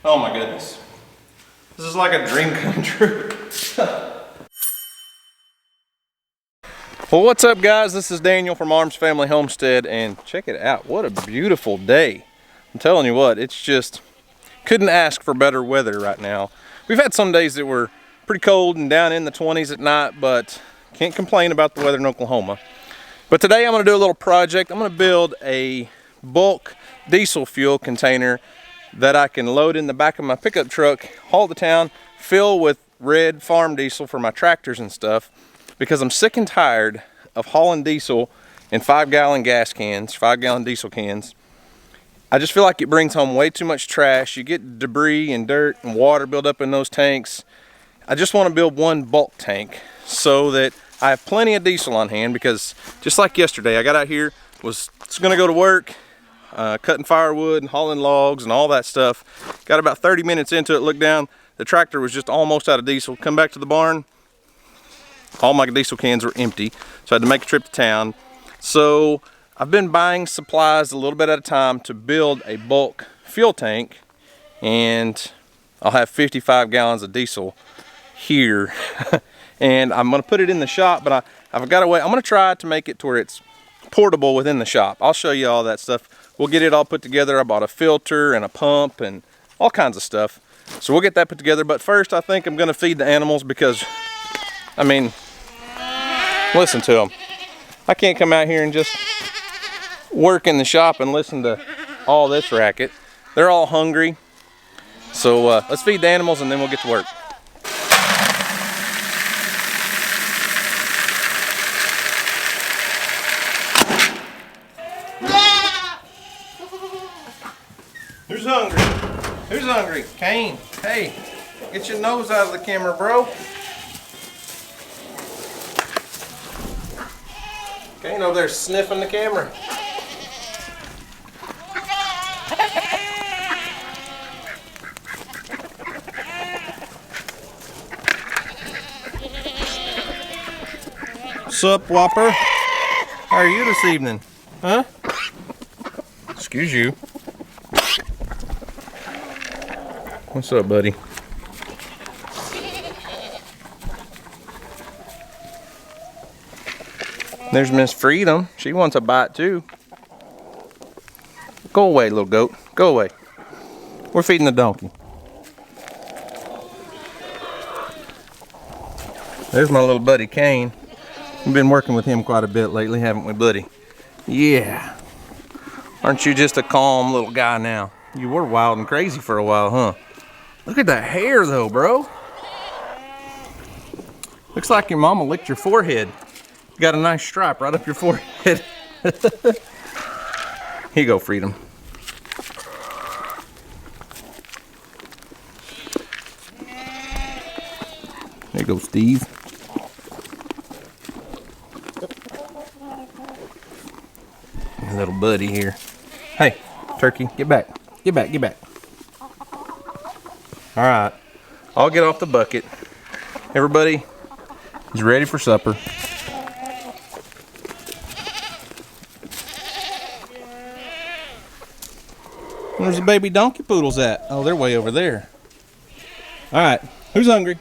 Oh my goodness. This is like a dream come true. Well, what's up guys? This is Daniel from Arms Family Homestead, and check it out. What a beautiful day. I'm telling you what, it's just, couldn't ask for better weather right now. We've had some days that were pretty cold and down in the 20s at night, but can't complain about the weather in Oklahoma. But today I'm gonna do a little project. I'm gonna build a bulk diesel fuel container that I can load in the back of my pickup truck, haul to town, fill with red farm diesel for my tractors and stuff, because I'm sick and tired of hauling diesel in 5-gallon gas cans, 5-gallon diesel cans. I just feel like it brings home way too much trash. You get debris and dirt and water build up in those tanks. I just want to build one bulk tank so that I have plenty of diesel on hand, because just like yesterday, I got out here, was gonna go to work, cutting firewood and hauling logs and all that stuff. Got about 30 minutes into it, looked down, the tractor was just almost out of diesel. Come back to the barn, all my diesel cans were empty, so I had to make a trip to town. So I've been buying supplies a little bit at a time to build a bulk fuel tank, and I'll have 55 gallons of diesel here. And I'm gonna put it in the shop, but I've got a way. I'm gonna try to make it to where it's portable within the shop. I'll show you all that stuff. We'll get it all put together. I bought a filter and a pump and all kinds of stuff. So we'll get that put together. But first, I think I'm gonna feed the animals, because, I mean, listen to them. I can't come out here and just work in the shop and listen to all this racket. They're all hungry. So let's feed the animals and then we'll get to work. Who's hungry? Who's hungry? Kane, hey, get your nose out of the camera, bro. Kane over there sniffing the camera. Sup, Whopper? How are you this evening? Huh? Excuse you. What's up, buddy? There's Miss Freedom. She wants a bite too. Go away, little goat. Go away. We're feeding the donkey. There's my little buddy Kane. We've been working with him quite a bit lately, haven't we, buddy? Yeah. Aren't you just a calm little guy now? You were wild and crazy for a while, huh? Look at that hair though, bro. Looks like your mama licked your forehead. You got a nice stripe right up your forehead. Here you go, Freedom. There you go, Steve. My little buddy here. Hey, turkey, get back. Get back, get back. All right, I'll get off the bucket. Everybody is ready for supper. Where's the baby donkey poodles at? Oh, they're way over there. All right, who's hungry?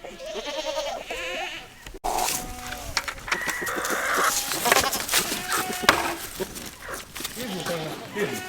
Excuse me, Sam. Excuse me.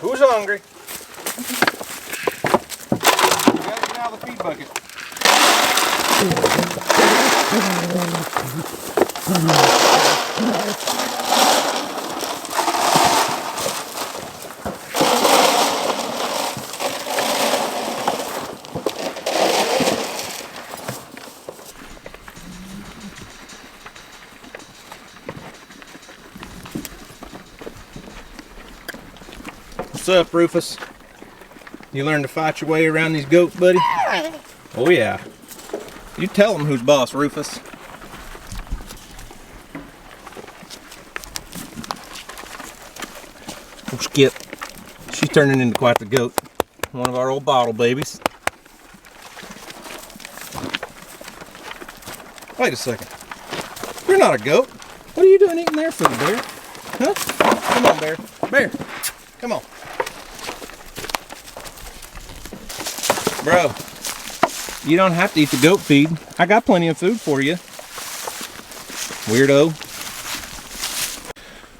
Who's hungry? You gotta get out of the feed bucket. What's up, Rufus? You learn to fight your way around these goats, buddy? Oh yeah. You tell them who's boss, Rufus. Oh, Skip. She's turning into quite the goat. One of our old bottle babies. Wait a second. You're not a goat. What are you doing eating their food, Bear? Huh? Come on, Bear. Bear, come on. Bro, you don't have to eat the goat feed. I got plenty of food for you. Weirdo.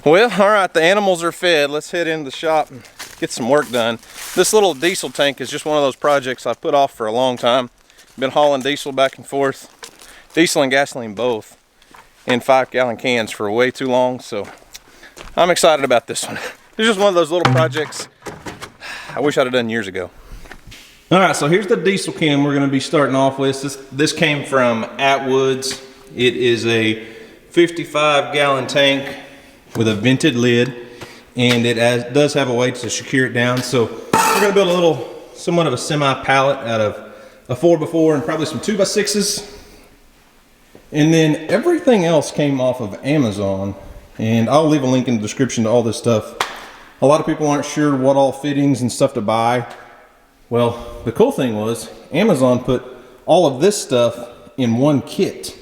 Well, all right, the animals are fed. Let's head into the shop and get some work done. This little diesel tank is just one of those projects I've put off for a long time. Been hauling diesel back and forth, diesel and gasoline both, in 5-gallon cans for way too long, so I'm excited about this one. It's just one of those little projects I wish I'd have done years ago. All right, so here's the diesel can we're gonna be starting off with. This came from Atwood's. It is a 55-gallon tank with a vented lid, and it does have a way to secure it down. So we're gonna build a little, somewhat of a semi-pallet out of a 4x4 and probably some 2x6s. And then everything else came off of Amazon, and I'll leave a link in the description to all this stuff. A lot of people aren't sure what all fittings and stuff to buy. Well, the cool thing was Amazon put all of this stuff in one kit.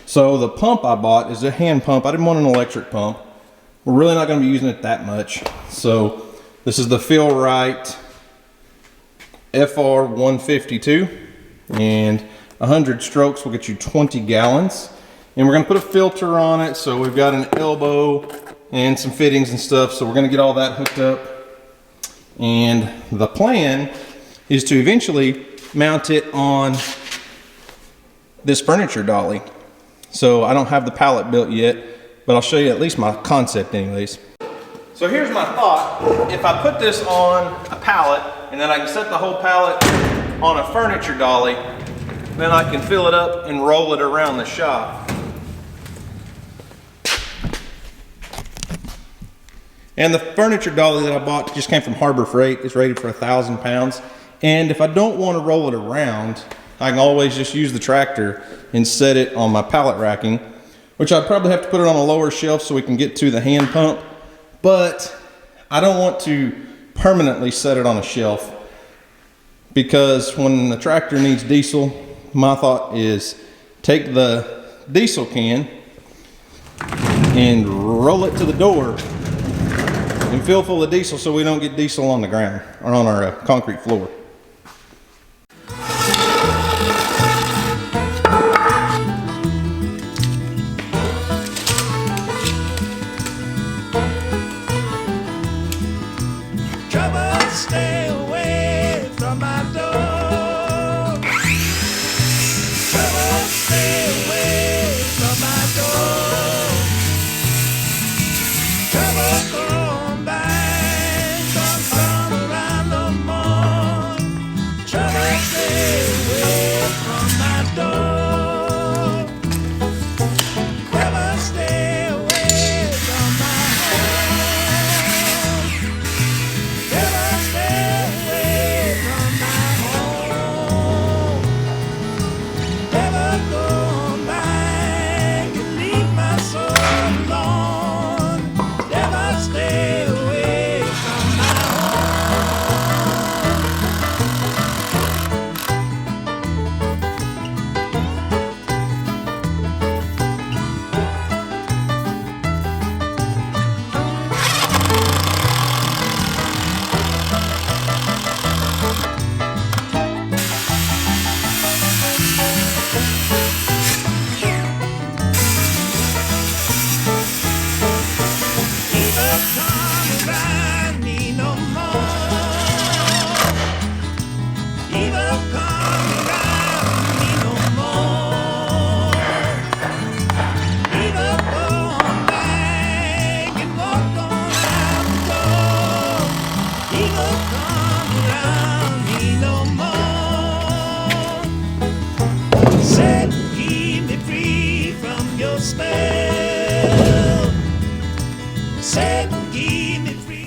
So the pump I bought is a hand pump. I didn't want an electric pump. We're really not going to be using it that much. So this is the Feel Right FR 152, and 100 strokes will get you 20 gallons. And we're going to put a filter on it. So we've got an elbow and some fittings and stuff. So we're going to get all that hooked up. And the plan is to eventually mount it on this furniture dolly. So I don't have the pallet built yet, but I'll show you at least my concept anyways. So here's my thought. If I put this on a pallet and then I can set the whole pallet on a furniture dolly, then I can fill it up and roll it around the shop. And the furniture dolly that I bought just came from Harbor Freight. It's rated for 1,000 pounds. And if I don't want to roll it around, I can always just use the tractor and set it on my pallet racking, which I'd probably have to put it on a lower shelf so we can get to the hand pump. But I don't want to permanently set it on a shelf, because when the tractor needs diesel, my thought is take the diesel can and roll it to the door and fill full of diesel so we don't get diesel on the ground or on our concrete floor. Trouble, stay away from my door. Trouble, stay away from my door. Trouble, come back, don't come around no more. Trouble, stay away from my door. Trouble, stay away from my home. Trouble, stay away from my home. Never come back and leave my soul alone. Never stay away from my home.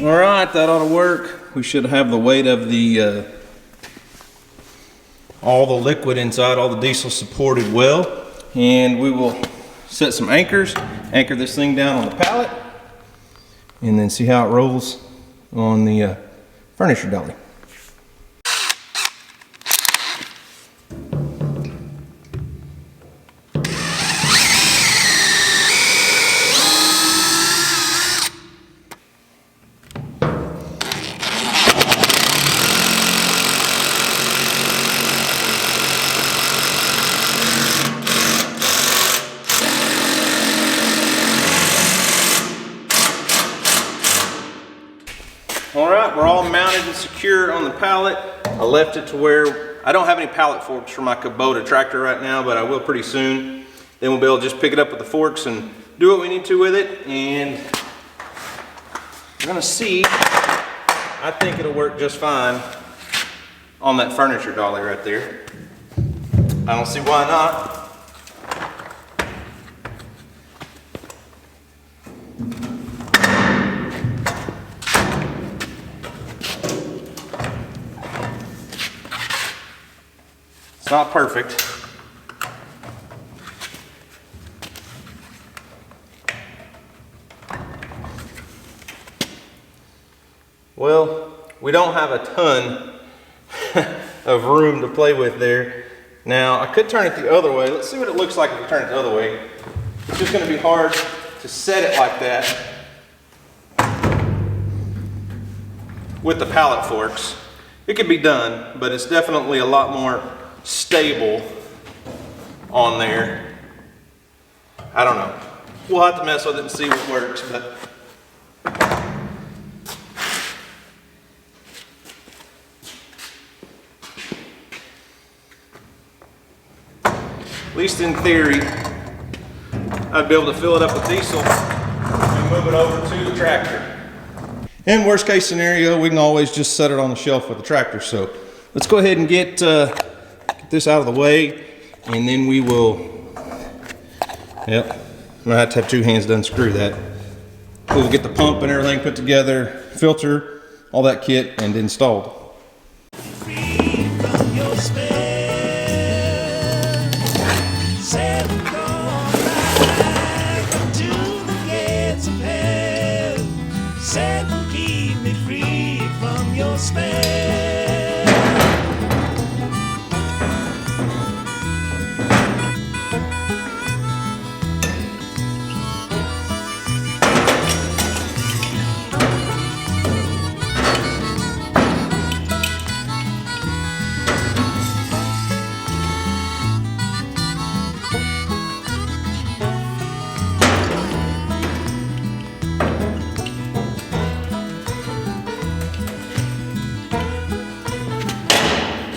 All right, that ought to work. We should have the weight of the all the liquid inside, all the diesel supported well. And we will set some anchors, anchor this thing down on the pallet, and then see how it rolls on the furniture dolly. All right, we're all mounted and secure on the pallet. I left it to where I don't have any pallet forks for my Kubota tractor right now, but I will pretty soon. Then we'll be able to just pick it up with the forks and do what we need to with it. And we're gonna see. I think it'll work just fine on that furniture dolly right there. I don't see why not. It's not perfect. Well, we don't have a ton of room to play with there. Now, I could turn it the other way. Let's see what it looks like if we turn it the other way. It's just going to be hard to set it like that with the pallet forks. It could be done, but it's definitely a lot more stable on there. I don't know. We'll have to mess with it and see what works, but at least in theory, I'd be able to fill it up with diesel and move it over to the tractor. In worst case scenario, we can always just set it on the shelf with the tractor. So let's go ahead and get this out of the way, and then we will, yep, I'm gonna have to have two hands to unscrew that. We'll get the pump and everything put together, filter, all that kit, and installed. Free from your spell. Set on back to the gates of hell. Set, keep me free from your spell.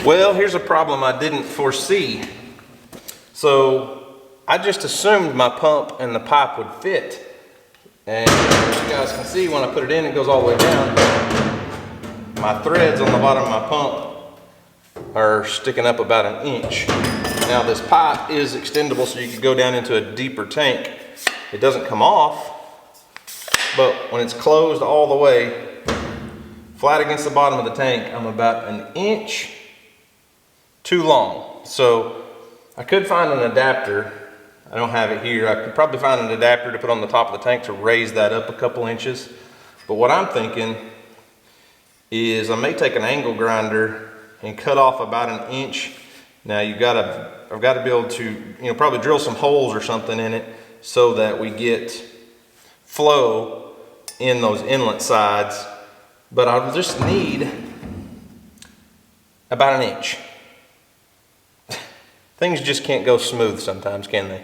Well, here's a problem I didn't foresee. So I just assumed my pump and the pipe would fit. And as you guys can see, when I put it in, it goes all the way down. My threads on the bottom of my pump are sticking up about an inch. Now this pipe is extendable, so you could go down into a deeper tank. It doesn't come off, but when it's closed all the way, flat against the bottom of the tank, I'm about an inch too long. So I could find an adapter. I don't have it here. I could probably find an adapter to put on the top of the tank to raise that up a couple inches. But what I'm thinking is I may take an angle grinder and cut off about an inch. Now I've got to be able to, probably drill some holes or something in it so that we get flow in those inlet sides. But I'll just need about an inch. Things just can't go smooth sometimes, can they?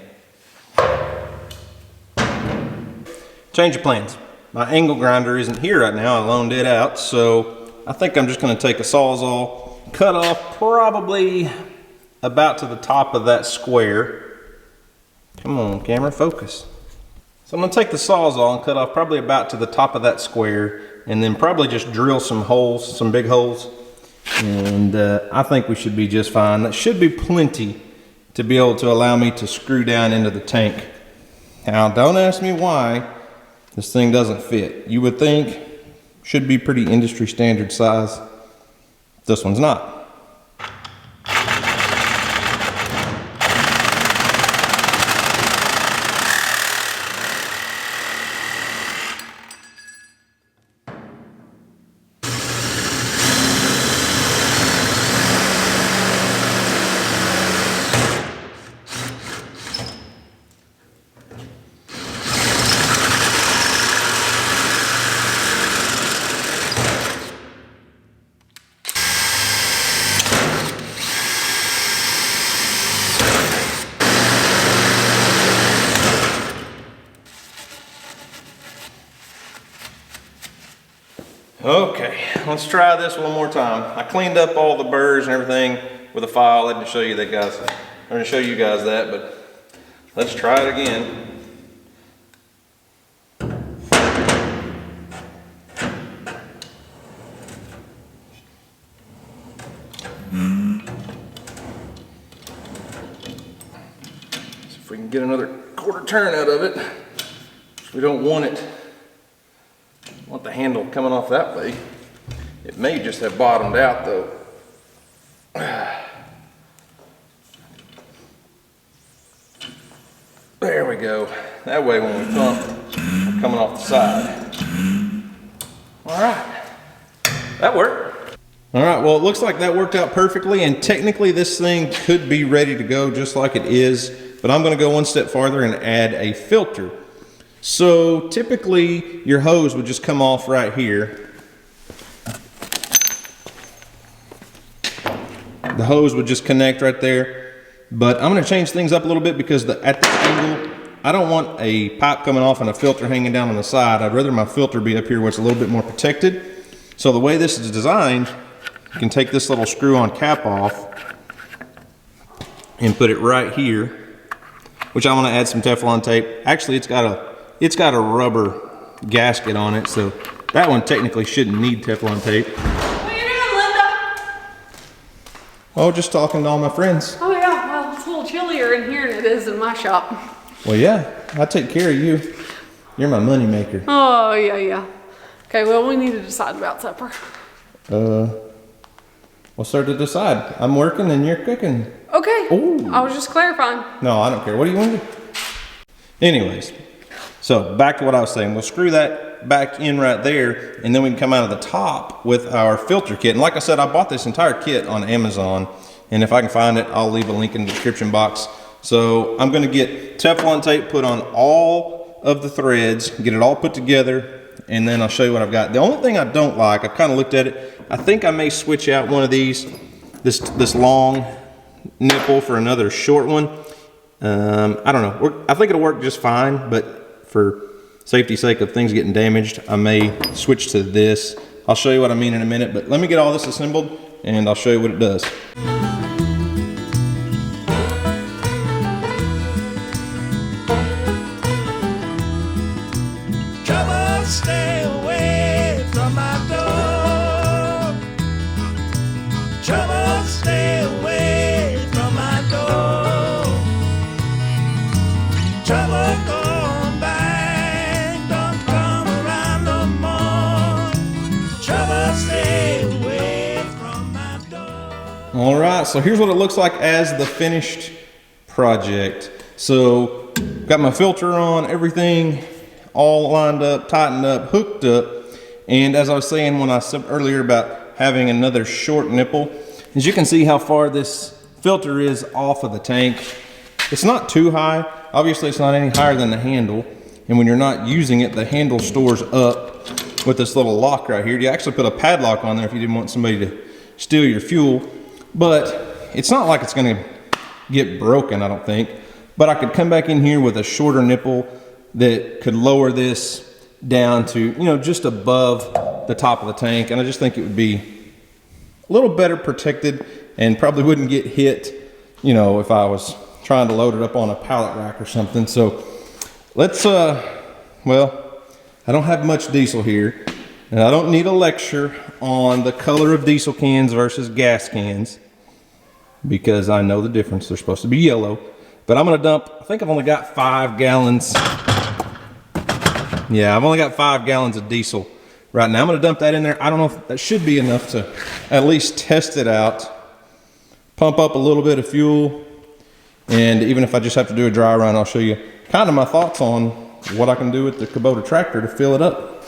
Change of plans. My angle grinder isn't here right now. I loaned it out, so I think I'm just going to take a Sawzall, cut off probably about to the top of that square. Come on, camera, focus. So I'm going to take the Sawzall and cut off probably about to the top of that square, and then probably just drill some holes, some big holes, and I think we should be just fine. That should be plenty to be able to allow me to screw down into the tank. Now, don't ask me why this thing doesn't fit. You would think, should be pretty industry standard size. This one's not. Okay, let's try this one more time. I cleaned up all the burrs and everything with a file. I didn't show you that, guys. I'm going to show you guys that, but let's try it again. See if we can get another quarter turn out of it. We don't want it. Want the handle coming off that way. It may just have bottomed out though. There we go. That way when we pump, we're coming off the side. All right, that worked. All right, well, it looks like that worked out perfectly, and technically this thing could be ready to go just like it is, but I'm gonna go one step farther and add a filter. So typically your hose would just come off right here. The hose would just connect right there. But I'm going to change things up a little bit because at this angle, I don't want a pipe coming off and a filter hanging down on the side. I'd rather my filter be up here where it's a little bit more protected. So the way this is designed, you can take this little screw-on cap off and put it right here, which I want to add some Teflon tape. Actually, it's got a rubber gasket on it, so that one technically shouldn't need Teflon tape. What are you doing, Linda? Oh, just talking to all my friends. Oh yeah, well, it's a little chillier in here than it is in my shop. Well, yeah, I take care of you. You're my money maker. Oh, yeah. Okay, well, we need to decide about supper. We'll start to decide. I'm working and you're cooking. Okay. Ooh. I was just clarifying. No, I don't care. What do you want to do? Anyways, so back to what I was saying. We'll screw that back in right there, and then we can come out of the top with our filter kit. And like I said, I bought this entire kit on Amazon, and if I can find it, I'll leave a link in the description box. So I'm going to get Teflon tape put on all of the threads, get it all put together, and then I'll show you what I've got. The only thing I don't like, I've kind of looked at it, I think I may switch out one of these, this long nipple for another short one. I don't know. I think it'll work just fine, but for safety's sake of things getting damaged, I may switch to this. I'll show you what I mean in a minute, but let me get all this assembled and I'll show you what it does. Trouble, stay away from my door. Trouble, stay away from my door. Trouble, come back, don't come around no more. Trouble, stay away from my door. All right, so here's what it looks like as the finished project. So got my filter on, everything all lined up, tightened up, hooked up. And as I was saying when I said earlier about having another short nipple, as you can see how far this filter is off of the tank. It's not too high. Obviously it's not any higher than the handle. And when you're not using it, the handle stores up with this little lock right here. You actually put a padlock on there if you didn't want somebody to steal your fuel. But it's not like it's gonna get broken, I don't think. But I could come back in here with a shorter nipple that could lower this down to, you know, just above the top of the tank. And I just think it would be a little better protected and probably wouldn't get hit, you know, if I was trying to load it up on a pallet rack or something. So let's, well, I don't have much diesel here, and I don't need a lecture on the color of diesel cans versus gas cans because I know the difference. They're supposed to be yellow. But I'm gonna dump, I think I've only got 5 gallons. Yeah, I've only got 5 gallons of diesel right now. I'm gonna dump that in there. I don't know if that should be enough to at least test it out. Pump up a little bit of fuel. And even if I just have to do a dry run, I'll show you kind of my thoughts on what I can do with the Kubota tractor to fill it up.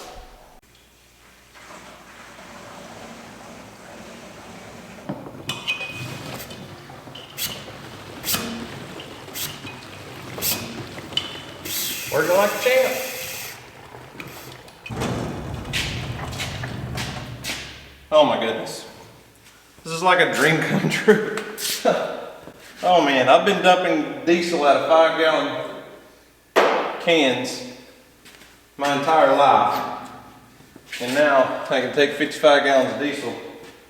Working like a champ. Oh my goodness. This is like a dream come true. Oh man, I've been dumping diesel out of 5-gallon cans my entire life. And now I can take 55 gallons of diesel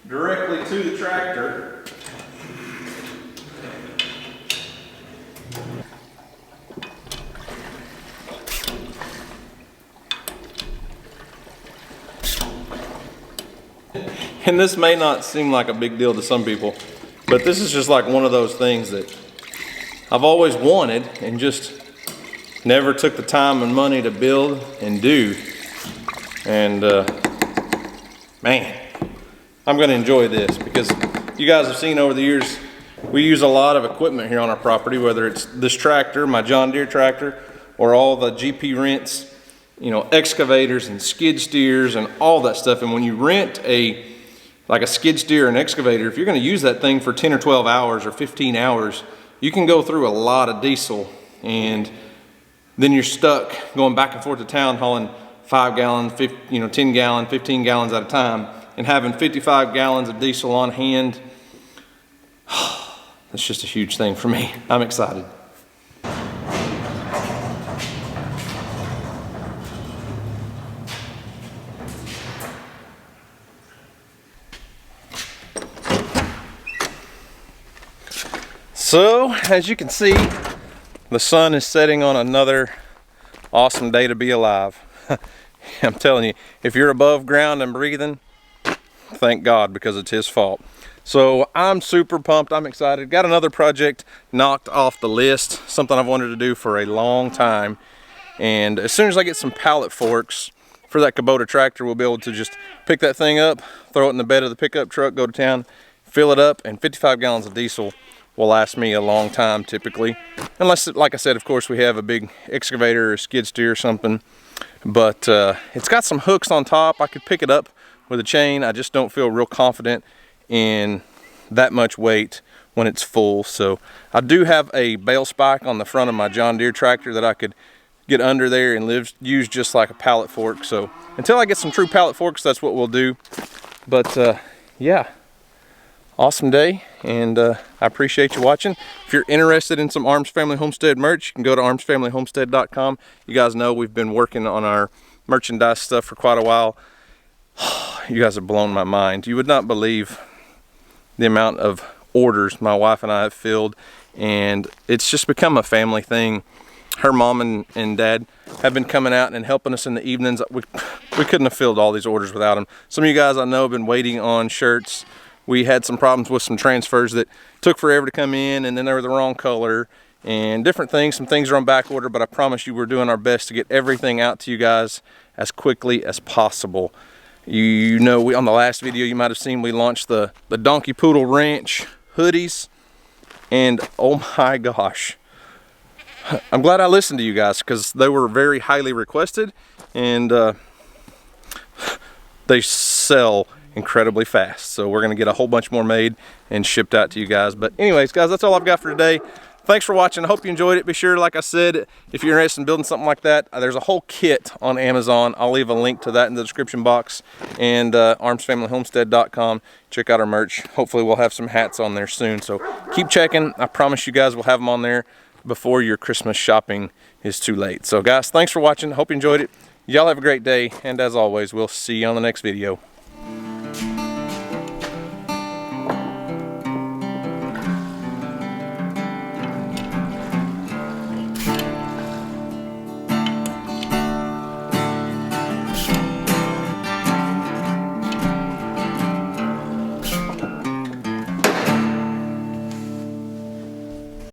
directly to the tractor. And this may not seem like a big deal to some people, but this is just like one of those things that I've always wanted and just never took the time and money to build and do. And man, I'm gonna enjoy this because you guys have seen over the years, we use a lot of equipment here on our property, whether it's this tractor, my John Deere tractor, or all the GP rents, you know, excavators and skid steers and all that stuff. And when you rent like a skid steer and excavator, if you're gonna use that thing for 10 or 12 hours or 15 hours, you can go through a lot of diesel, and then you're stuck going back and forth to town hauling 5 gallon, 10 gallon, 15 gallons at a time, and having 55 gallons of diesel on hand. That's just a huge thing for me. I'm excited. So, as you can see, the sun is setting on another awesome day to be alive. I'm telling you, if you're above ground and breathing, thank God, because it's his fault. So I'm super pumped, I'm excited. Got another project knocked off the list, something I've wanted to do for a long time. And as soon as I get some pallet forks for that Kubota tractor, we'll be able to just pick that thing up, throw it in the bed of the pickup truck, go to town, fill it up, and 55 gallons of diesel will last me a long time typically. Unless, like I said, of course, we have a big excavator or skid steer or something. But it's got some hooks on top. I could pick it up with a chain. I just don't feel real confident in that much weight when it's full. So I do have a bale spike on the front of my John Deere tractor that I could get under there and use just like a pallet fork. So until I get some true pallet forks, that's what we'll do. But yeah, awesome day, and I appreciate you watching. If you're interested in some Arms Family Homestead merch, you can go to armsfamilyhomestead.com. You guys know we've been working on our merchandise stuff for quite a while. You guys have blown my mind. You would not believe the amount of orders my wife and I have filled, and it's just become a family thing. Her mom and dad have been coming out and helping us in the evenings. We couldn't have filled all these orders without them. Some of you guys I know have been waiting on shirts. We had some problems with some transfers that took forever to come in, and then they were the wrong color and different things. Some things are on back order, but I promise you we're doing our best to get everything out to you guys as quickly as possible. You know, on the last video you might have seen, we launched the Donkey Poodle Ranch hoodies, and oh my gosh, I'm glad I listened to you guys because they were very highly requested, and they sell incredibly fast. So we're gonna get a whole bunch more made and shipped out to you guys. But anyways, guys, that's all I've got for today. Thanks for watching. I hope you enjoyed it. Be sure, like I said, if you're interested in building something like that, there's a whole kit on Amazon. I'll leave a link to that in the description box, and armsfamilyhomestead.com. Check out our merch. Hopefully we'll have some hats on there soon, so keep checking. I promise you guys will have them on there before your Christmas shopping is too late. So guys, thanks for watching. Hope you enjoyed it. Y'all have a great day, and as always, we'll see you on the next video.